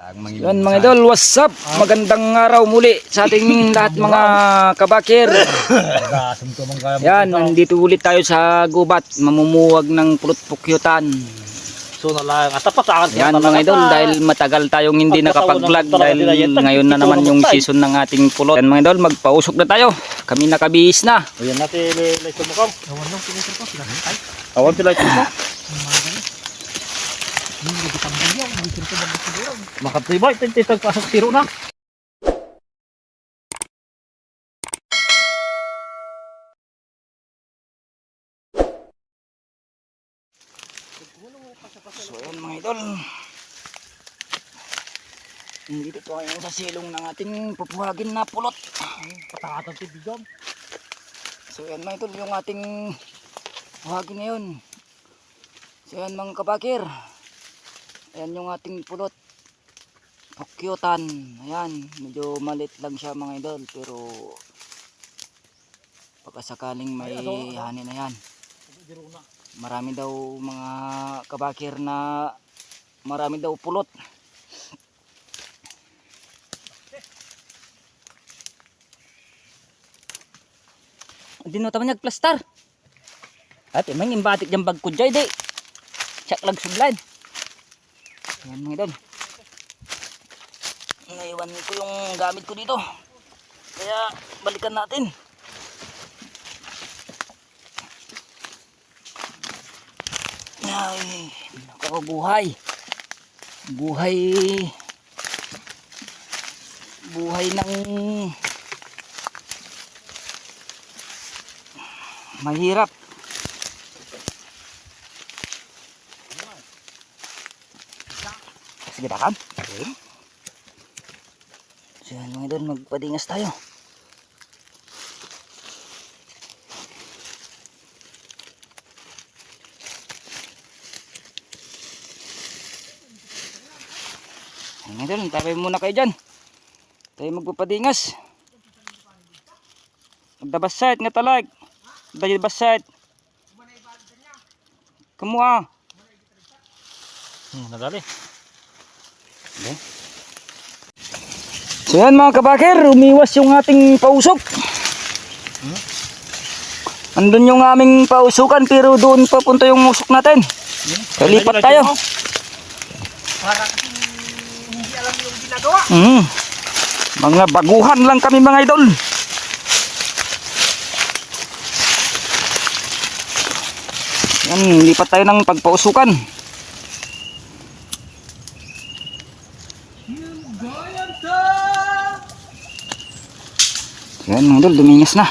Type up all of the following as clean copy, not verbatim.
Yan mga idol, what's up? Magandang araw muli sa ating lahat mga kabakir. Yan, nandito ulit tayo sa gubat, mamumuwag ng pulot pukyutan. So nalang atapat sa akin. Yan mga idol, dahil matagal tayong hindi nakapag-vlog dahil ngayon na naman yung season ng ating pulot. Yan mga idol, magpausok na tayo. Kami nakabihis na. Ayan natin light mo kang. Awan lang pinito ko sila. Awan sila ito mo. Makatibay, tinitag pasok siro na. So yan mga idol, dito tayo sa silong ng ating pupuhagin na pulot. Patakatan tibigan. So yan mga idol, yung ating puhagin na yun. So yan mga kabakir, ayan yung ating pulot pukyutan. Ayan, medyo malit lang siya mga idol, pero pagkasakaling may hani na yan. Marami daw mga kabakir na marami daw pulot. Hindi na taman nagplastar. At emang imbatik dyan bag ko dyan di. Check lang subline. Ayan mga idol. Naiwan ko yung gamit ko dito. Kaya balikan natin. Ay, buhay. Buhay ng mahirap. Sige takan. So yan mga idol, magpadingas tayo. Mga idol, tabi muna kayo dyan. Tayo magpapadingas. Magdabasayt nga talag. Magdabasayt. Kamuha. Nadali. Okay. So yan mga kabakir, umiwas yung ating pausok. Andun yung aming pausukan pero doon papunta yung usok natin. Kalipat tayo. Para kasi hindi alam yung ginagawa. Mga baguhan lang kami mga idol. Yan, lipat tayo ng pagpausukan. Yan mga idol, dumingas na.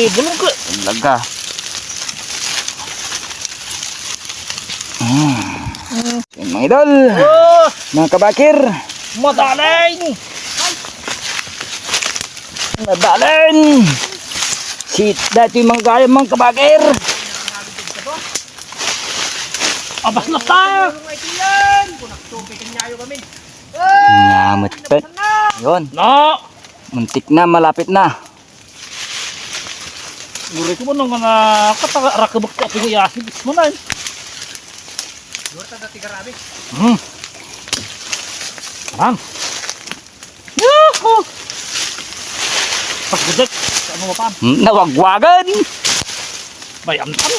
Bulong ka. Laga. Yan mga idol. Mga kabakir. Madaling. Sit dati mga kaya mga kabakir. Abas na tayo. Nyamot pa. Yun. No. Muntik na, malapit na. Uri ko mo nung mga katarakabak ka pingi asin. Mo na. Yorta dati garabi. Parang. Yuhu. Pas gudek. Ano mo pa? Nawagwagan. Bayam tan.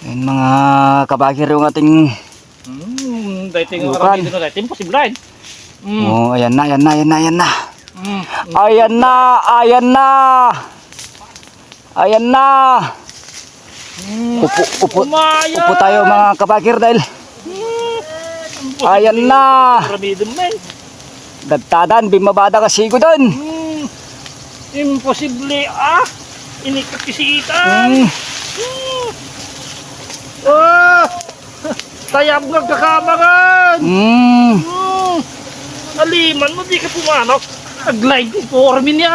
Yan mga kabakir yung ating Dating bukan. araw dito na dating posible. oh, ayan na. Ayan na. Upo tayo mga kabakir dahil ayan na. Dagtadan, bimabada kasi ko doon. Imposible inikapisitan. Tayab nagkakamaran. Aliman mo di ka pumanok. Nag-like for me niya.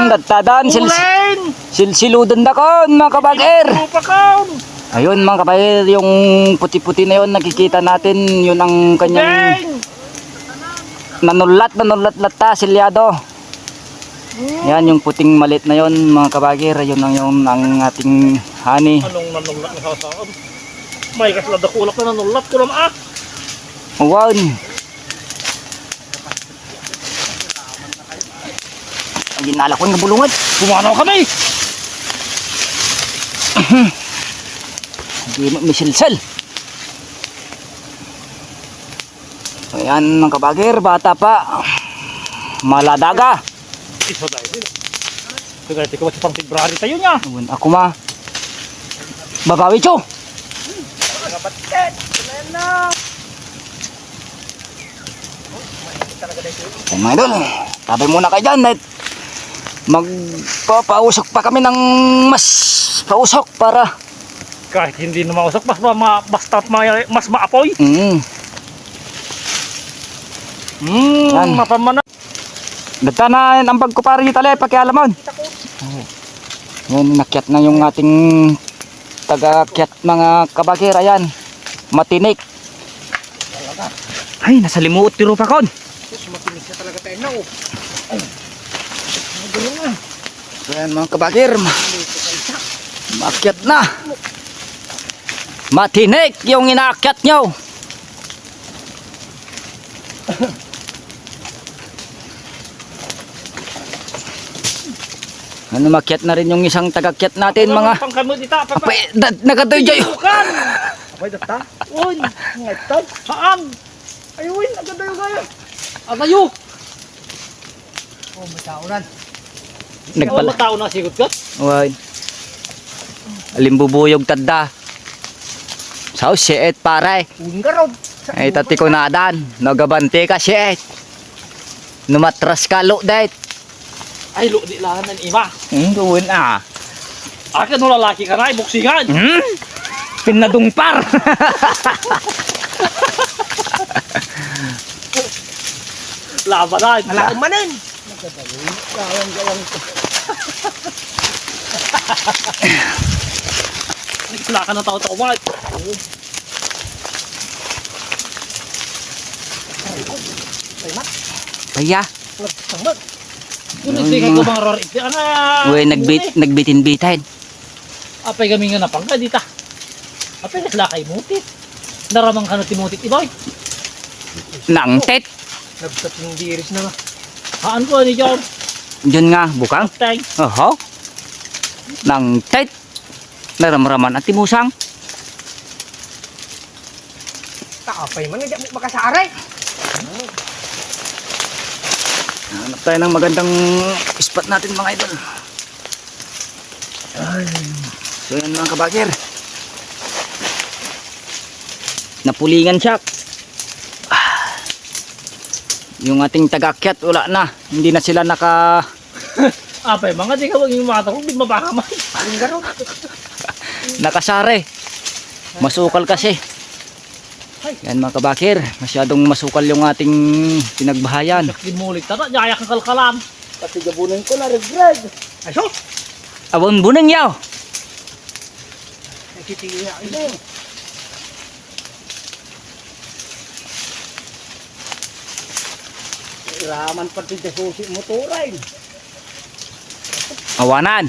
Datadan, Ulen! silsiludan na kon mga kabagir. Lupa ka. Ayun mga kabagir, yung puti-puti na yun, nakikita natin, yun ang kanyang Bang! nanulat ta, silyado. Yan yung puting malit na yun mga kabagir, yun ang ating honey. Anong nanulat na sasaan? May kasla dakulak na nanulat ko naman ah. Wow. Ang ginala ko yung bulungan. Pumanaw kami. Hindi mo misilsel. Ayan mga kabagir, bata pa. Maladaga. Isa dahil. Kaya ko sa pang February tayo niya. Ayun, ako ma. Babawi cho. Ayan mga idol, tabay muna kayo dyan. Magpapausok pa kami ng mas pausok para Kahit hindi na mausok, basta mas maapoy. Yan. Mapamana. Data na ang pagkupari tali pakialamon. Yan, nakyat na yung ating taga-kyat mga kabagir. Ayan, matinik. Ay, nasa limuot tiro pa kon. Matinig siya talaga tayo na oh. So yan mga kabagir, makyat na. Matinik yung inaakyat nyo. Ano, makyat na rin yung isang tagakyat natin mga Pangkamot ita. apay, nagatoy jayo. Bukan. Abay data. Uy. Ngaitan. Haan. Ayun, ang ganda yung gaya. Agayo. Oh, may taunan. Wala tao na sigot ka. Uy. Alimbubuyog tadda. Sao siet pare. Uling ka raw. Ay tati ko na adan. Nagabante ka siet. Numatras ka lo det. Ay, lo di lang ng ima. Gawin ah. Akin no lalaki ka na, buksingan. Pinadungpar. Labanan. Malaking manin. Wala ka na tao-tawad. Kaya. Kung hindi kayo mga rorit. Uy, nagbitin-bitin. Apay kami nga napangka dita. Apay naslakay mutit. Naramang ka na timutit iboy. Nang tet. Nagtating diris na. Haan ko ni John. Diyan nga, bukang. Tang. Oho. Nang tet. Naramraman at timusang. Kaapay man, hindi mo makasaray. Hanap tayo ng magandang spot natin mga idol. Ay. So yan mga kabagir. Napulingan siya. Yung ating tagakyat wala na. Hindi na sila Apay mga di ka wag yung mata kung di mabakaman. Uling ka raw. nakasare. Masukal kasi. Yan mga kabakir. Masyadong masukal yung ating pinagbahayan. Kimulit na jaya kang kalkalam. Kasi gabunan ko na regret. Ay so. Awon buneng yaw. Nagtitiya ito. Raman pati sa susi motoray. Awanan.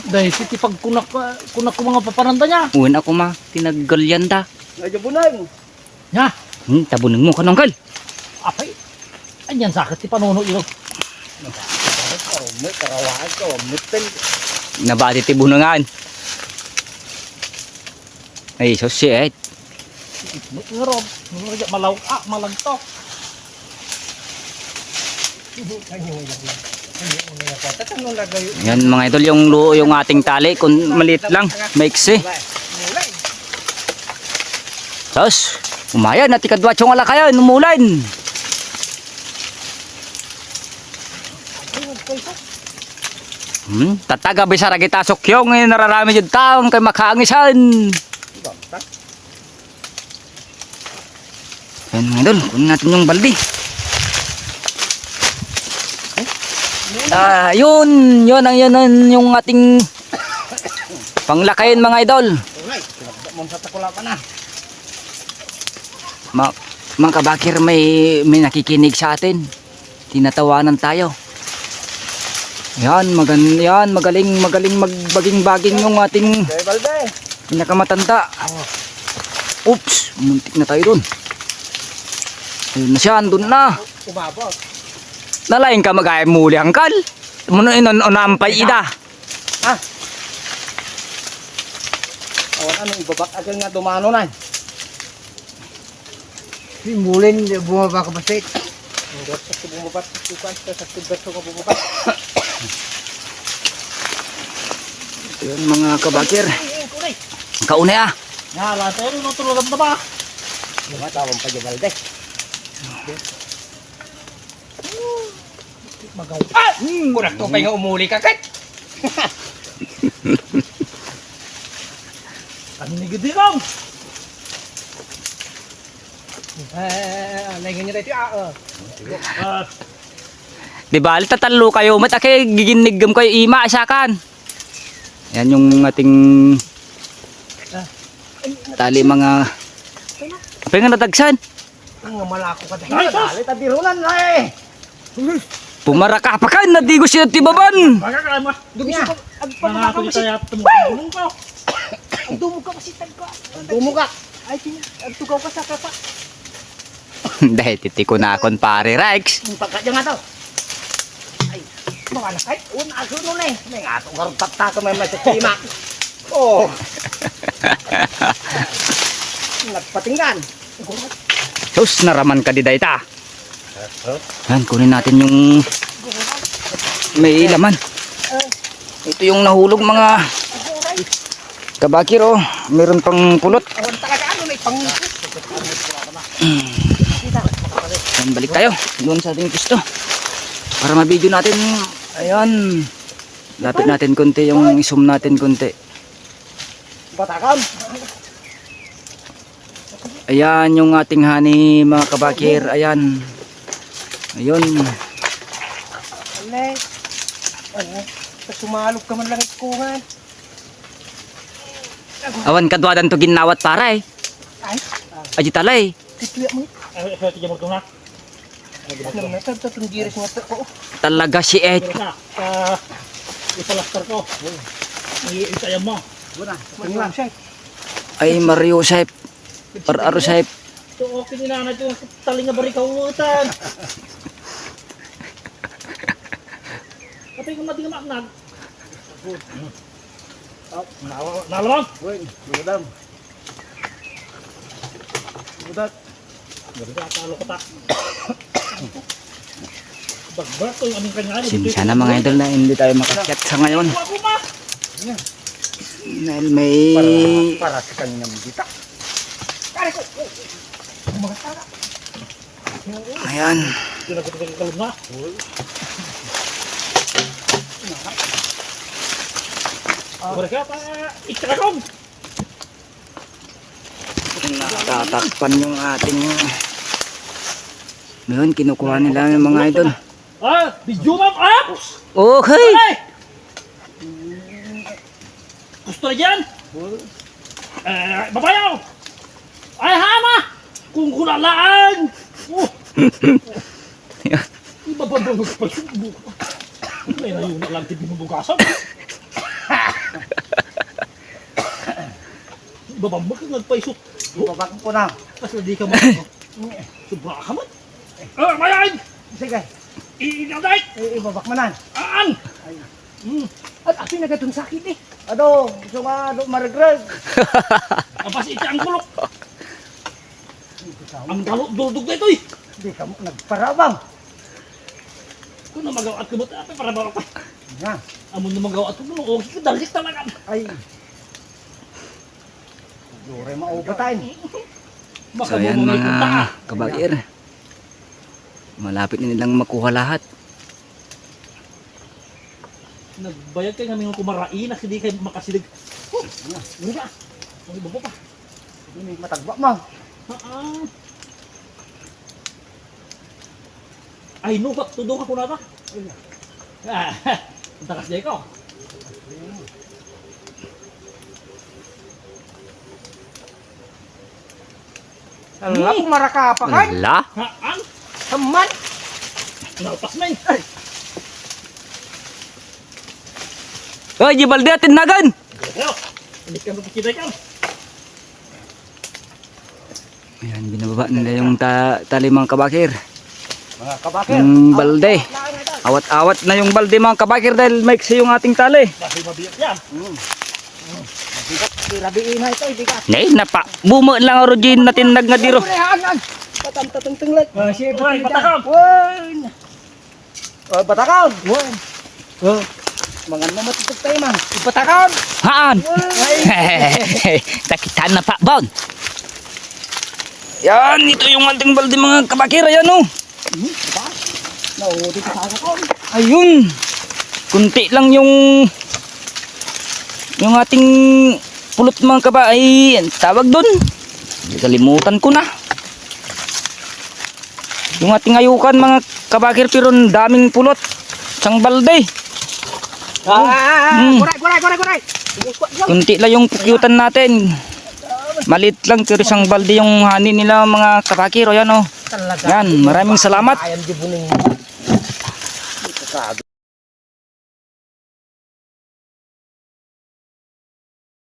Dahil siti pag kunak ko mga papananda niya. Uwan ako ma. Tinaggalyanda. Nagabunan. Nya. Tabuneng mo kanonggal. Apay. Anyan sakit ti panuno ilo. May karawahan ko. Mutin. Nabati ti bunangan. Ay, so shit. Ngerob. Malaw. Malagtok. Yan mga idol, yung ating tali. Kung maliit lang, maiksi. Tapos, umayan. At ikadwatsong alakayan, umulan. Tataga bisara kita sokyong nararami jud taong kay makaangisan. Yan mga idol, kunin natin yung balde. Yun yung ating panglakayin mga idol. Alright, pinagda mo sa takula pa na. Mga kabakir, may nakikinig sa atin. Tinatawanan tayo. Yan, magaling magbaging-baging yung ating Kay Balde. pinakamatanda. Oops, muntik na tayo dun. Ayun na siya, andun na. Umabot. Nalaing ka mag-ayam muli angkal. Muna inon-onampay ida. Ha? Awan ano, ibabak agad nga dumano na. Simulin, bumaba ka ba straight? Hindi sa bumaba, sa beso ka bumaba. Ayun mga kabakir. Kaunay ah. Nala, tayo nung tulungan na ba? Matawang pa yung Balde. Magaw. Kurak to pa yung umuli ka kat. Ano ni Gidirong? Laingan niya dito. Di ba, tatalo kayo. Matake giginigam kayo ima asakan. Yan yung ating tali mga pengen natagsan. Ang malako ka dahil. Ay, sus! Dali, tadirunan na eh. Pumaraka pa ka, nadigo siya tibaban. Baga ka mo. Dumiya. Nangako kita ya tumulong ko. Ang dumo ka kasi tagka. Ang dumo ka. Ay, agtugaw ka sa kapa. Dahil titiko na akong pare, Rex. Ang pagkadya nga to. Ay, mga anak ay, aso nun eh. May ato karong tapta ka may masasima. Oh. Nagpatinggan. Sus, naraman ka di dayta. Yan, kunin natin yung may laman. Ito yung nahulog mga kabakir oh. Meron pang pulot. Awan talaga ano, may pang... Yan, balik tayo doon sa ating pisto para mabidyo natin. Ayan, lapit natin konti, yung zoom natin konti. Batakan. Ayan yung ating honey mga kabakir. Ayan. Ayun. Alay. Ano? Sumalog ka man lang iskungan. Awan kadwadan to ginawat para eh. Ay. Aji talay. Tituya mo. Ay, sa tiyan mo na. Nang natabta itong giris nga ko. Talaga si Ed. Pero sa ipalaster ko. Itayam mo. Wala. Tingnan siya. Ay Mario Saip. Aro Saip. So okay ni nanay yung taling nga bari kauutan. Kapag yung mating maknag. Nalamang. Wait, budam. Budat. Ganda talo ko ta. Bagbar ko yung aming kanya. Sinsya na mga idol na hindi tayo makakyat sa ngayon. Ako ma. Dahil may Para sa kanya kita. Kare ko. Mga tara. ayan. Tinagot ko kalong nga. Mereka pa ikrakong. Tatakpan yung ating ngayon kinukuha nila yung mga idol. Ah, video ma'am. Apps. Okay. Ay! Gusto na dyan? Babayaw! Ay, hama! Kung kulalaan! Ibababang pa yung buka. May nayunak lang tibig mo bukasan. Ibabambag ka nagpaisok. Babak ko na. Kasi di ka mo. Sobra ka man. Mayain! Sige. Iinagay! Ibabak mo na. Aan! At ato na gatong sakit eh. Ado, gusto nga maragrag. Apas iti ang kulok. Ang galok dudog na ito eh. Hindi ka mo nagparabang. Kung na magawa at kumot, para ba pa? Nga. Amon na magawa at kumot, okay ka dalit talaga. Ay. Dure maubatain. So ayan mga kabakir. Malapit na nilang makuha lahat. Nagbayad kayo namin ng kumarain na hindi kayo makasilig. Ano ba? Ang iba pa. Ini matagba mo. Ay, nubat, tudong ako na ba? Ah, ang takas niya ikaw. Ala, pumaraka pa kan. Wala. Haan? Saman. Naupas na yun. Oy, di balde atin nagan. Yo, hindi ka mapakita ka. Ayan, binababa nila yung tali mga kabakir. Mga kabakir. Yung balde. Awat-awat na yung balde mga kabakir dahil maiksi yung ating tali. Dahil mabiyak yan. Rabiin na ito, ibigat. Nay, napa. Bumo lang ang rogin natin nagngadiro. Rehangan. Patamtatang-tanglat. Siyempre, Ay, batakam. Wan. Oh, batakam. Wan. Oh. Mga namatutog tayo man. Batakam. Haan. Nakitaan na pa, Bon. Yan, ito yung ating balde mga kabakir. Ayan o. Nauudi ka sa ako ko. Ayun. Kunti lang yung ating pulot mga kaba ay tawag doon. Kalimutan ko na. Yung ating ayukan mga kabakir pero ang daming pulot. Isang balde. Kuray. Kunti lang yung pukyutan natin. Malit lang pero isang balde yung hani nila mga kabakir. Ayan o. Talaga. Yan, maraming salamat. Ayan di buning.